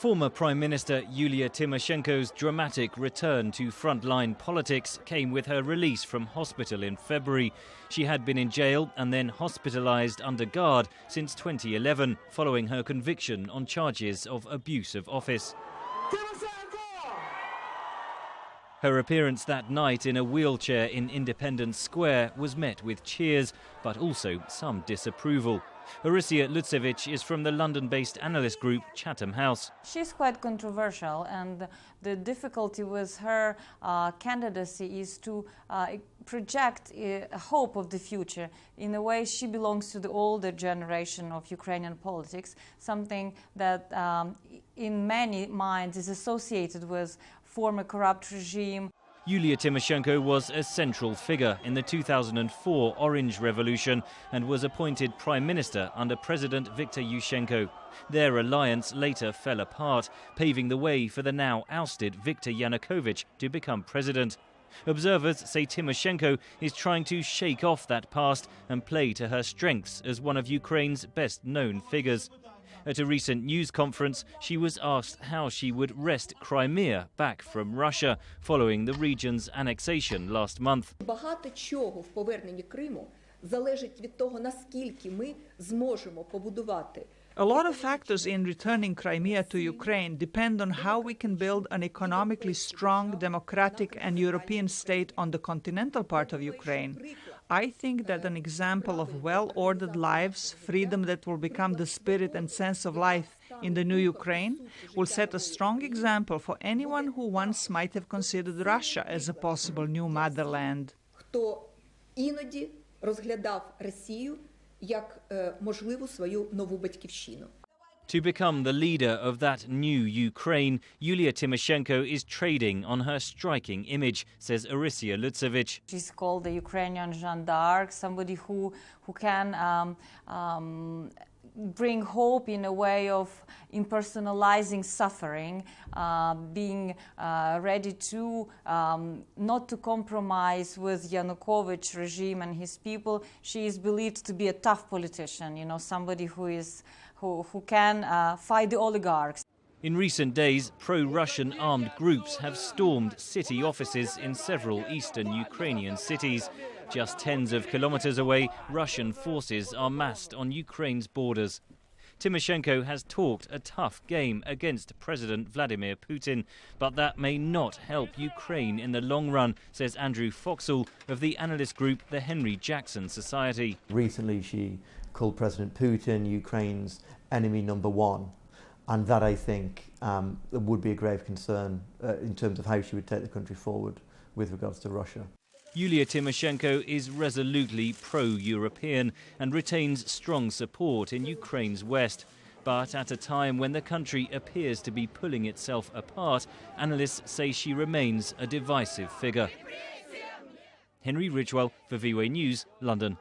Former Prime Minister Yulia Tymoshenko's dramatic return to frontline politics came with her release from hospital in February. She had been in jail and then hospitalized under guard since 2011, following her conviction on charges of abuse of office. Her appearance that night in a wheelchair in Independence Square was met with cheers, but also some disapproval. Horysia Lutsevich is from the London-based analyst group Chatham House. She's quite controversial, and the difficulty with her candidacy is to project a hope of the future. In a way, she belongs to the older generation of Ukrainian politics, something that in many minds is associated with former corrupt regime. Yulia Tymoshenko was a central figure in the 2004 Orange Revolution and was appointed Prime Minister under President Viktor Yushchenko. Their alliance later fell apart, paving the way for the now ousted Viktor Yanukovych to become president. Observers say Tymoshenko is trying to shake off that past and play to her strengths as one of Ukraine's best-known figures. At a recent news conference, she was asked how she would wrest Crimea back from Russia following the region's annexation last month. Багато чого в поверненні Криму залежить від того, наскільки ми зможемо побудувати. A lot of factors in returning Crimea to Ukraine depend on how we can build an economically strong, democratic and European state on the continental part of Ukraine. I think that an example of well-ordered lives, freedom that will become the spirit and sense of life in the new Ukraine, will set a strong example for anyone who once might have considered Russia as a possible new motherland. Хто іноді розглядав Росію як можливу свою нову батьківщину. To become the leader of that new Ukraine, Yulia Tymoshenko is trading on her striking image, says Horysia Lutsevich. She's called the Ukrainian Joan of Arc, somebody who can bring hope in a way of impersonalizing suffering, being ready to not to compromise with Yanukovych regime and his people. She is believed to be a tough politician, you know, somebody who can fight the oligarchs. In recent days, pro-Russian armed groups have stormed city offices in several eastern Ukrainian cities. Just tens of kilometers away, Russian forces are massed on Ukraine's borders. Tymoshenko has talked a tough game against President Vladimir Putin, but that may not help Ukraine in the long run, says Andrew Foxall of the analyst group the Henry Jackson Society. Recently she called President Putin Ukraine's enemy number one, and that, I think, would be a grave concern in terms of how she would take the country forward with regards to Russia. Yulia Tymoshenko is resolutely pro-European and retains strong support in Ukraine's west. But at a time when the country appears to be pulling itself apart, analysts say she remains a divisive figure. Henry Ridgwell for VOA News, London.